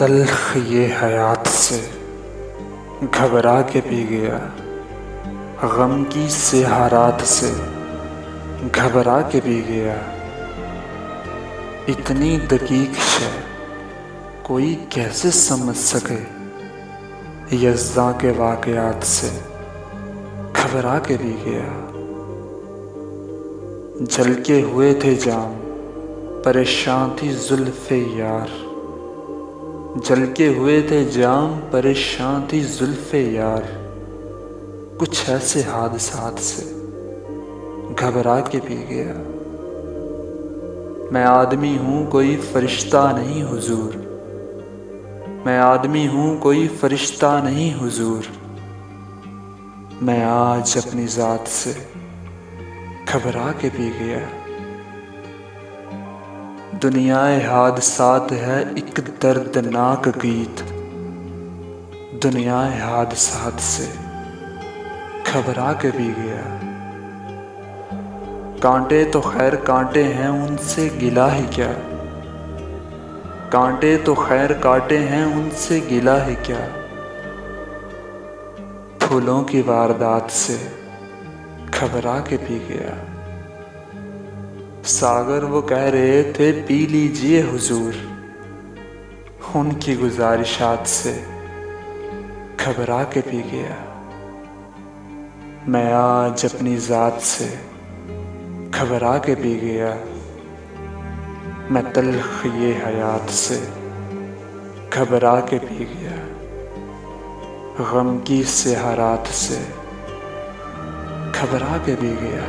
तल्ख ये हयात से घबरा के पी गया, गम की सिहारात से घबरा के पी गया। इतनी दकीक शै कोई कैसे समझ सके, यज़्दा के वाक़यात से घबरा के पी गया। जल के हुए थे जाम, परेशान थी जुल्फ़े यार। जल के हुए थे जाम, परेशान थी जुल्फ़े यार। कुछ ऐसे हादसात से घबरा के पी गया। मैं आदमी हूँ कोई फरिश्ता नहीं हुजूर, मैं आदमी हूँ कोई फरिश्ता नहीं हुजूर। मैं आज अपनी ज़ात से घबरा के पी गया। दुनियाए हादसात है एक दर्दनाक गीत, दुनियाए हादसात से घबरा के पी गया। कांटे तो खैर कांटे हैं, उनसे गिला है क्या। कांटे तो खैर कांटे हैं, उनसे गिला है क्या। फूलों की वारदात से घबरा के पी गया। सागर वो कह रहे थे पी लीजिए हुजूर, उनकी गुजारिशात से घबरा के पी गया। मैं आज अपनी ज़ात से घबरा के पी गया। मैं तल्ख ये हयात से घबरा के पी गया। गम की सिहारात से घबरा के पी गया।